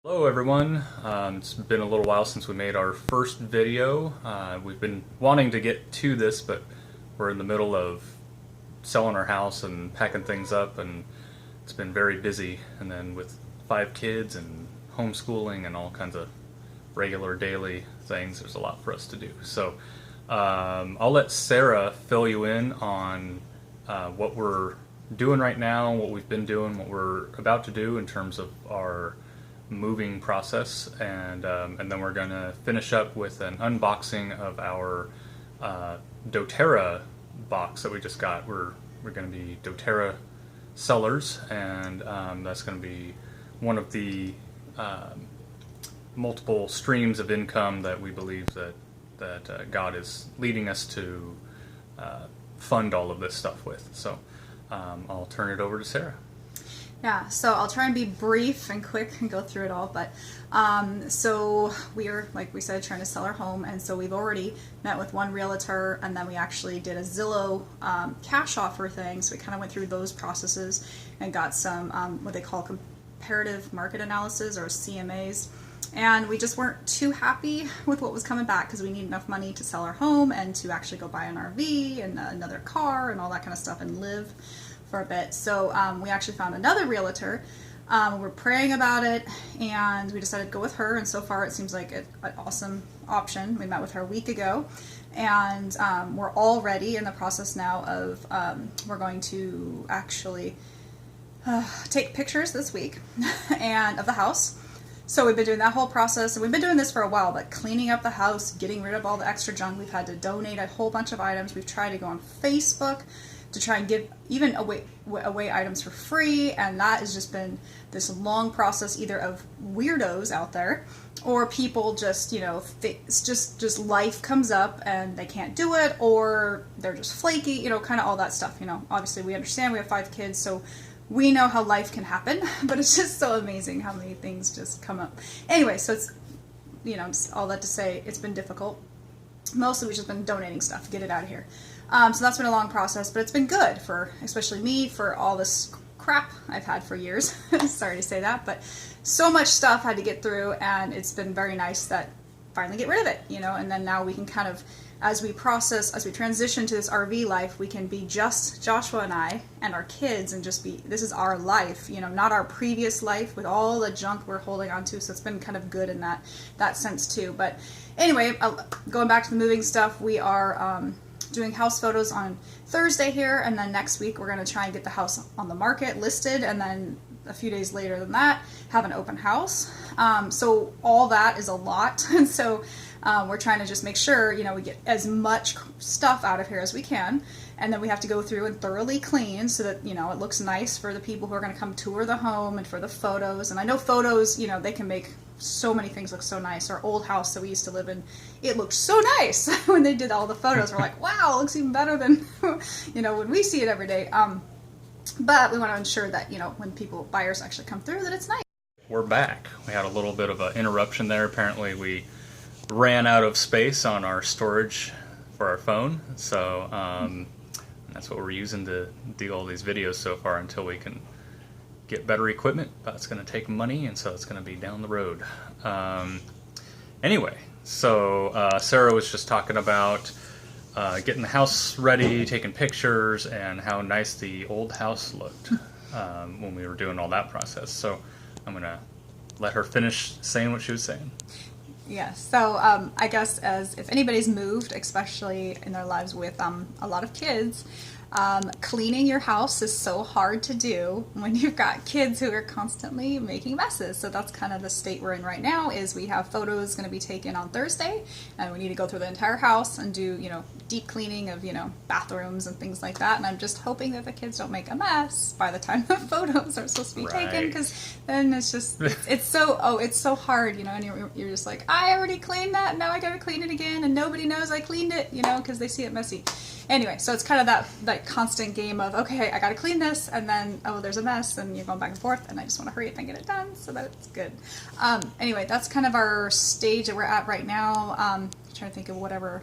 Hello everyone, it's been a little while since we made our first video. We've been wanting to get to this, but we're in the middle of selling our house and packing things up, and it's been very busy. And then with 5 kids and homeschooling and all kinds of regular daily things, there's a lot for us to do. So I'll let Sarah fill you in on what we're doing right now, what we've been doing, what we're about to do in terms of our moving process, and then we're going to finish up with an unboxing of our doTERRA box that we just got. We're going to be doTERRA sellers, and that's going to be one of the multiple streams of income that we believe that God is leading us to fund all of this stuff with. So I'll turn it over to Sarah. Yeah, so I'll try and be brief and quick and go through it all, but so we are, like we said, trying to sell our home, and so we've already met with one realtor, and then we actually did a Zillow cash offer thing, so we kind of went through those processes and got some what they call comparative market analysis, or CMAs, and we just weren't too happy with what was coming back because we need enough money to sell our home and to actually go buy an RV and another car and all that kind of stuff and live for a bit. So we actually found another realtor. We're praying about it, and we decided to go with her, and so far it seems like an awesome option. We met with her a week ago, and we're already in the process now of we're going to actually take pictures this week and of the house. So we've been doing that whole process, and we've been doing this for a while, but cleaning up the house, getting rid of all the extra junk. We've had to donate a whole bunch of items. We've tried to go on Facebook to try and give even away items for free, and that has just been this long process, either of weirdos out there or people just, you know, it's just life comes up and they can't do it, or they're just flaky, you know, kind of all that stuff. You know, obviously we understand, we have 5 kids, so we know how life can happen, but it's just so amazing how many things just come up. Anyway, so it's, you know, just all that to say, it's been difficult. Mostly we've just been donating stuff, get it out of here. So that's been a long process, but it's been good for, especially me, for all this crap I've had for years. Sorry to say that, but so much stuff I had to get through, and it's been very nice that finally get rid of it, you know, and then now we can kind of, as we transition to this RV life, we can be just Joshua and I and our kids, and just be, this is our life, you know, not our previous life with all the junk we're holding on to. So it's been kind of good in that sense too. But anyway, going back to the moving stuff, we are doing house photos on Thursday here, and then next week we're going to try and get the house on the market listed, and then a few days later than that have an open house. So all that is a lot, and so we're trying to just make sure, you know, we get as much stuff out of here as we can, and then we have to go through and thoroughly clean so that, you know, it looks nice for the people who are going to come tour the home, and for the photos. And I know photos, you know, they can make so many things look so nice. Our old house that we used to live in, it looked so nice when they did all the photos. We're like, wow, it looks even better than, you know, when we see it every day. But we want to ensure that, you know, when buyers actually come through, that it's nice. We're back. We had a little bit of an interruption there. Apparently we ran out of space on our storage for our phone, so that's what we're using to do all these videos so far until we can get better equipment. But it's going to take money, and so it's going to be down the road. Anyway, so Sarah was just talking about getting the house ready, taking pictures, and how nice the old house looked when we were doing all that process. So I'm going to let her finish saying what she was saying. Yes, so I guess if anybody's moved, especially in their lives with a lot of kids, cleaning your house is so hard to do when you've got kids who are constantly making messes. So that's kind of the state we're in right now. Is we have photos going to be taken on Thursday, and we need to go through the entire house and do, you know, deep cleaning of, you know, bathrooms and things like that. And I'm just hoping that the kids don't make a mess by the time the photos are supposed to be taken, because then it's just it's so hard, you know. And you're just like, I already cleaned that, now I gotta clean it again, and nobody knows I cleaned it, you know, because they see it messy. Anyway, so it's kind of that constant game of, okay, I gotta clean this, and then, oh, there's a mess, and you're going back and forth, and I just want to hurry up and get it done so that it's good. Anyway, that's kind of our stage that we're at right now. Trying to think of whatever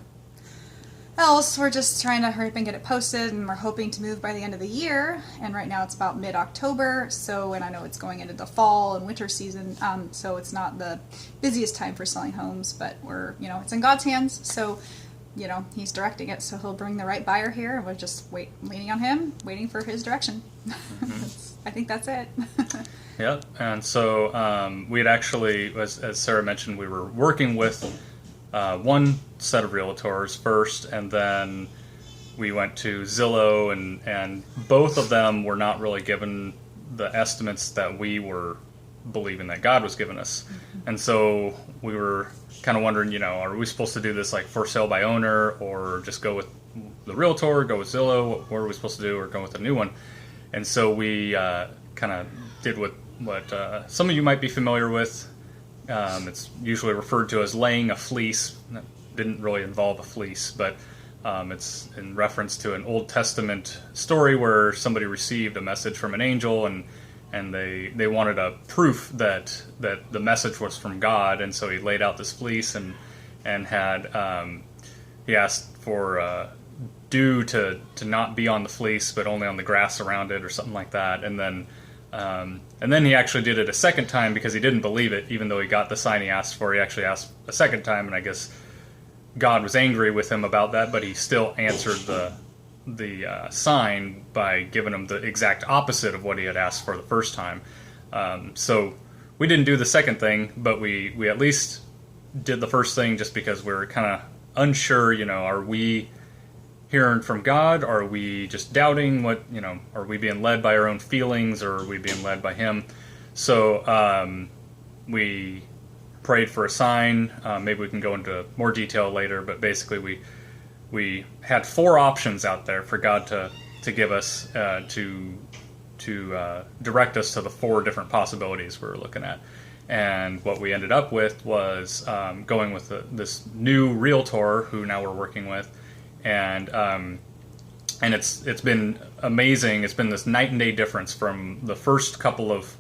else, we're just trying to hurry up and get it posted, and we're hoping to move by the end of the year. And right now it's about mid-October, and I know it's going into the fall and winter season, so it's not the busiest time for selling homes, but it's in God's hands, so, He's directing it, so He'll bring the right buyer here, and we're just leaning on Him, waiting for His direction. I think that's it. Yeah, and so we had actually, as Sarah mentioned, we were working with one set of realtors first, and then we went to Zillow, and both of them were not really given the estimates that we were believing that God was giving us. And so we were kind of wondering, are we supposed to do this like for sale by owner, or just go with the realtor, go with Zillow? What are we supposed to do, or go with a new one? And so we kind of did what some of you might be familiar with. It's usually referred to as laying a fleece. That didn't really involve a fleece, but it's in reference to an Old Testament story where somebody received a message from an angel, and they wanted a proof that the message was from God, and so he laid out this fleece and had he asked for dew to not be on the fleece but only on the grass around it or something like that, and then he actually did it a second time because he didn't believe it, even though he got the sign he asked for. He actually asked a second time, and I guess God was angry with him about that, but he still answered the sign by giving him the exact opposite of what he had asked for the first time. So we didn't do the second thing, but we at least did the first thing just because we were kind of unsure, are we hearing from God? Are we just doubting are we being led by our own feelings, or are we being led by Him? So we prayed for a sign. Maybe we can go into more detail later, but basically we had 4 options out there for God to give us to direct us to the 4 different possibilities we were looking at. And what we ended up with was going with this new realtor who now we're working with. And it's been amazing. It's been this night and day difference from the first couple of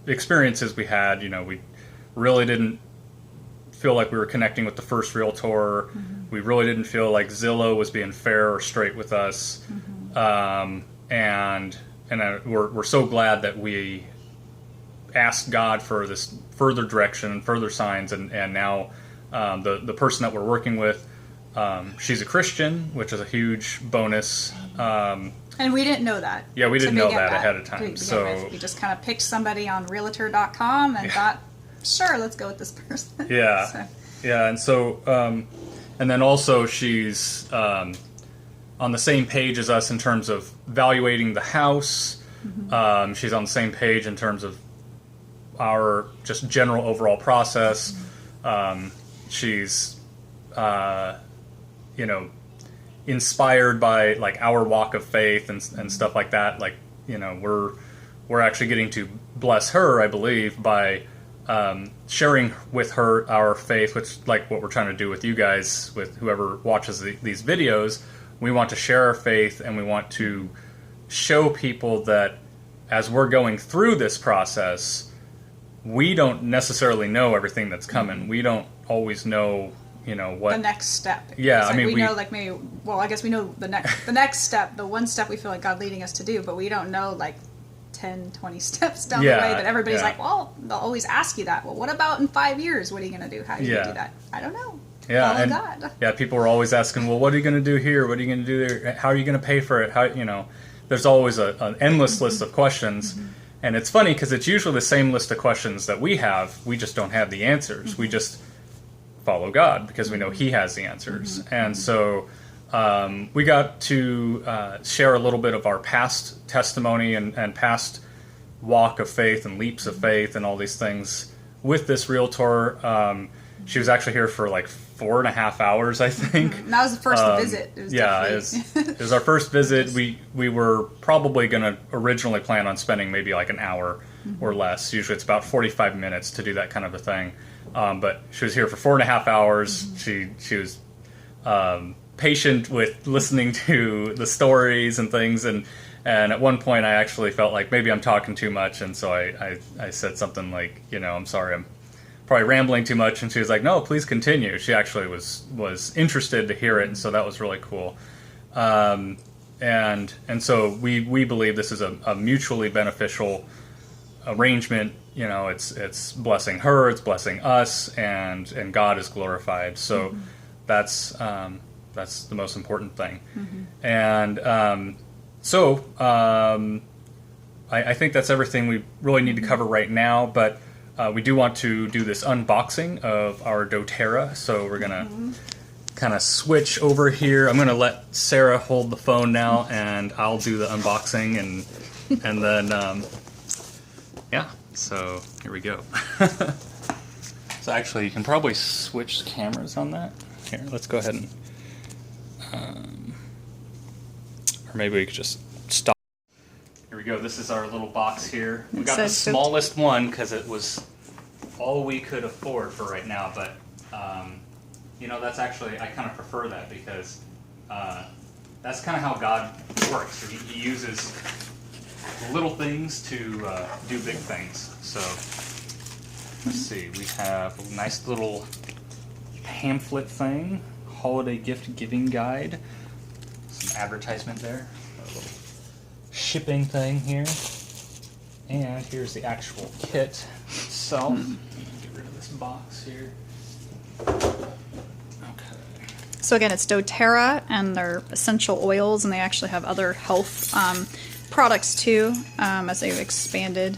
experiences we had. We really didn't feel like we were connecting with the first realtor. Mm-hmm. We really didn't feel like Zillow was being fair or straight with us. Mm-hmm. We're so glad that we asked God for this further direction and further signs. And now the person that we're working with, she's a Christian, which is a huge bonus. And we didn't know that. Yeah, we didn't know that ahead of time. So we just kind of picked somebody on Realtor.com and thought, sure, let's go with this person. Yeah, so. Yeah, and so, and then also she's on the same page as us in terms of evaluating the house. Mm-hmm. She's on the same page in terms of our just general overall process. Mm-hmm. She's inspired by like our walk of faith and stuff like that. Like, we're actually getting to bless her, I believe, by sharing with her our faith, which like what we're trying to do with you guys, with whoever watches these videos. We want to share our faith, and we want to show people that as we're going through this process, we don't necessarily know everything that's coming. Mm-hmm. We don't always know what the next step. Yeah, like we know, like maybe. Well, I guess we know the next step, the one step we feel like God leading us to do, but we don't know like 10, 20 steps down the way that everybody's like, well, they'll always ask you that. Well, what about in 5 years? What are you going to do? How are you going to do that? I don't know. Yeah, follow and God. Yeah, people are always asking, well, what are you going to do here? What are you going to do there? How are you going to pay for it? How there's always an endless list of questions. Mm-hmm. And it's funny because it's usually the same list of questions that we have. We just don't have the answers. Mm-hmm. We just follow God because we know He has the answers. Mm-hmm. And so we got to share a little bit of our past testimony and past walk of faith and leaps of faith and all these things with this realtor. She was actually here for like 4.5 hours, I think. Mm-hmm. That was the first visit. It was it was our first visit. We were probably going to originally plan on spending maybe like an hour or less. Usually it's about 45 minutes to do that kind of a thing. But she was here for 4.5 hours. Mm-hmm. She was patient with listening to the stories and things. And at one point I actually felt like maybe I'm talking too much. And so I said something like, I'm sorry, I'm probably rambling too much, and she was like, "No, please continue." She actually was interested to hear it, and so that was really cool. And so we believe this is a mutually beneficial arrangement. You know, it's blessing her, it's blessing us, and God is glorified. So that's the most important thing. And I think that's everything we really need to cover right now. But we do want to do this unboxing of our doTERRA. So we're gonna kind of switch over here. I'm gonna let Sarah hold the phone now, and I'll do the unboxing, and then yeah. So here we go. So actually, you can probably switch cameras on that. Here, let's go ahead and, or maybe we could just stop. Here we go. This is our little box here. We got the smallest one because it was all we could afford for right now. But you know, that's actually, I kind of prefer that because that's kind of how God works. He uses little things to do big things. So let's see. We have a nice little pamphlet thing, holiday gift giving guide, some advertisement there, a little shipping thing here, and here's the actual kit itself. Get rid of this box here. Okay. So again, it's doTERRA, and they're essential oils, and they actually have other health products too, as they've expanded.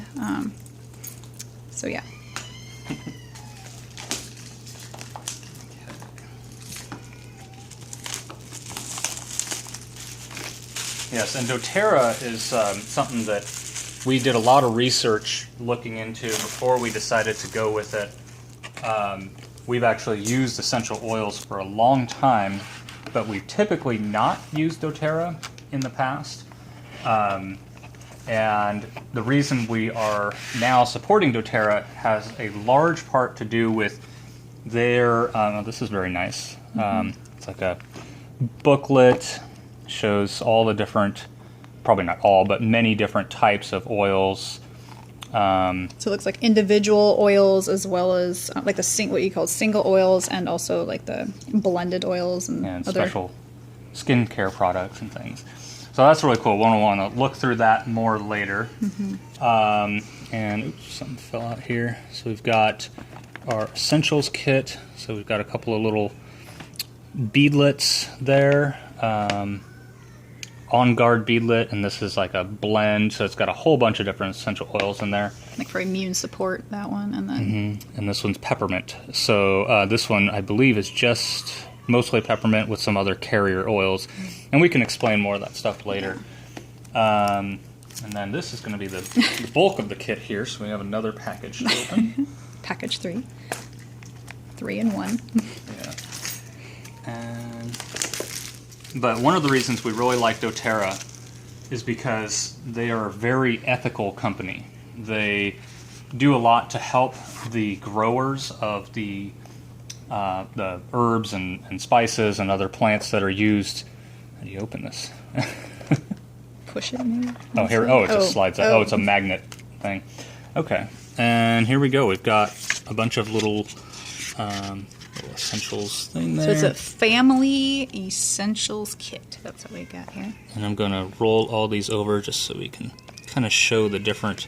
So yeah. Yes, and doTERRA is something that we did a lot of research looking into before we decided to go with it. We've actually used essential oils for a long time, but we've typically not used doTERRA in the past. And the reason we are now supporting doTERRA has a large part to do with their, this is very nice. It's like a booklet, shows all the different, probably not all, but many different types of oils. So it looks like individual oils as well as like what you call single oils, and also like the blended oils and other special skincare products and things. So that's really cool. We'll want to look through that more later. And oops, something fell out here. So we've got our essentials kit. So we've got a couple of little beadlets there. On guard beadlet, and this is like a blend, so it's got a whole bunch of different essential oils in there. Like for immune support, that one, and then and this one's peppermint. So this one I believe is just mostly peppermint with some other carrier oils, and we can explain more of that stuff later. And then this is going to be the bulk of the kit here, so we have another package to open. Package 3 in 1. Yeah. But one of the reasons we really like doTERRA is because they are a very ethical company. They do a lot to help the growers of the herbs and spices and other plants that are used. How do you open this? Push it maybe? Oh, here. Oh, it just slides out. Oh, it's a magnet thing. Okay. And here we go. We've got a bunch of little essentials thing there. So it's a family essentials kit. That's what we got here. And I'm going to roll all these over just so we can kind of show the different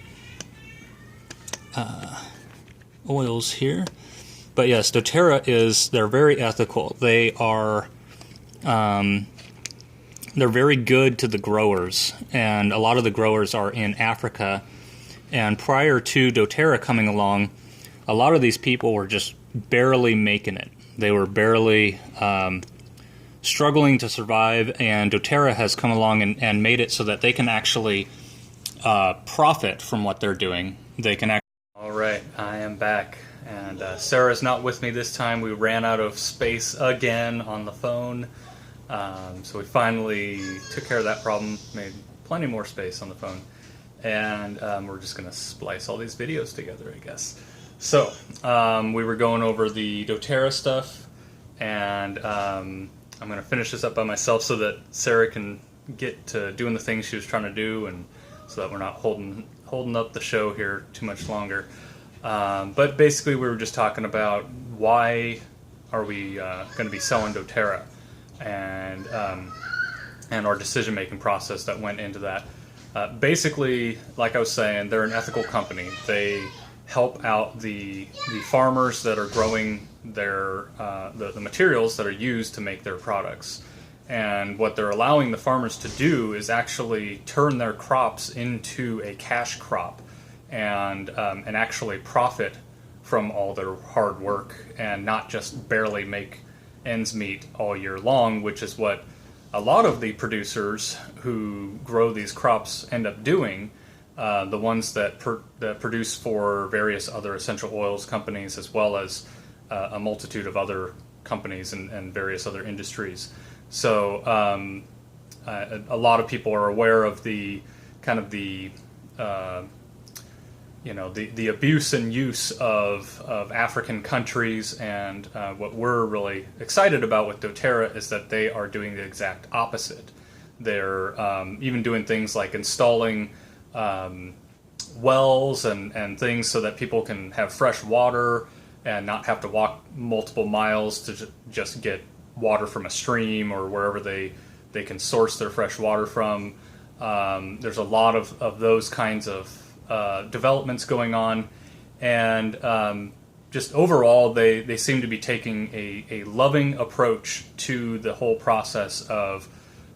oils here. But yes, doTERRA they're very ethical. They are, they're very good to the growers. And a lot of the growers are in Africa. And prior to doTERRA coming along, a lot of these people were just barely making it. They were barely struggling to survive, and doTERRA has come along and made it so that they can actually profit from what they're doing. They can actually... All right, I am back, and Sarah's not with me this time. We ran out of space again on the phone, so we finally took care of that problem, made plenty more space on the phone, and we're just going to splice all these videos together, I guess. So, we were going over the doTERRA stuff, and I'm going to finish this up by myself so that Sarah can get to doing the things she was trying to do, and so that we're not holding up the show here too much longer. But basically, we were just talking about why are we going to be selling doTERRA, and our decision-making process that went into that. Basically, like I was saying, they're an ethical company. They help out the farmers that are growing their the materials that are used to make their products. And what they're allowing the farmers to do is actually turn their crops into a cash crop, and actually profit from all their hard work, and not just barely make ends meet all year long, which is what a lot of the producers who grow these crops end up doing. The ones that produce for various other essential oils companies, as well as a multitude of other companies and various other industries. So a lot of people are aware of the kind of the abuse and use of African countries, and what we're really excited about with doTERRA is that they are doing the exact opposite. They're even doing things like installing wells and things so that people can have fresh water and not have to walk multiple miles to just get water from a stream or wherever they can source their fresh water from. There's a lot of those kinds of developments going on, and just overall they seem to be taking a loving approach to the whole process of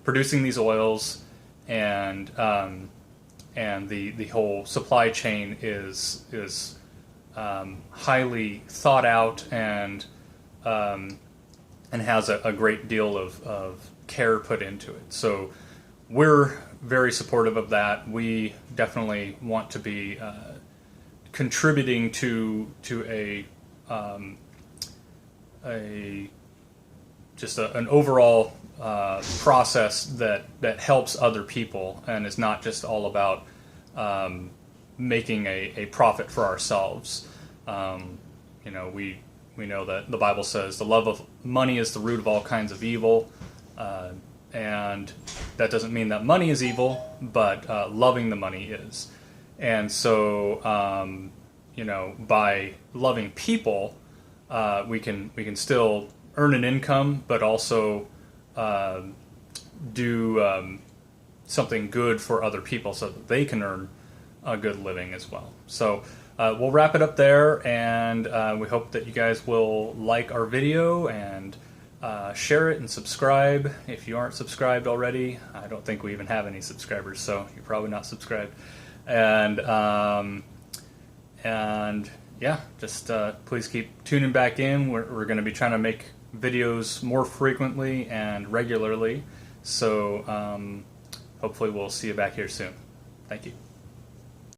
producing these oils, and the whole supply chain is highly thought out, and has a great deal of care put into it. So we're very supportive of that. We definitely want to be contributing to an overall process that helps other people, and is not just all about making a profit for ourselves. We know that the Bible says the love of money is the root of all kinds of evil, and that doesn't mean that money is evil, but loving the money is. And so, by loving people, we can still earn an income, but also do something good for other people so that they can earn a good living as well. So we'll wrap it up there, and we hope that you guys will like our video and share it and subscribe if you aren't subscribed already. I don't think we even have any subscribers, so you're probably not subscribed. And yeah, just please keep tuning back in. We're going to be trying to make videos more frequently and regularly, so hopefully we'll see you back here soon. Thank you.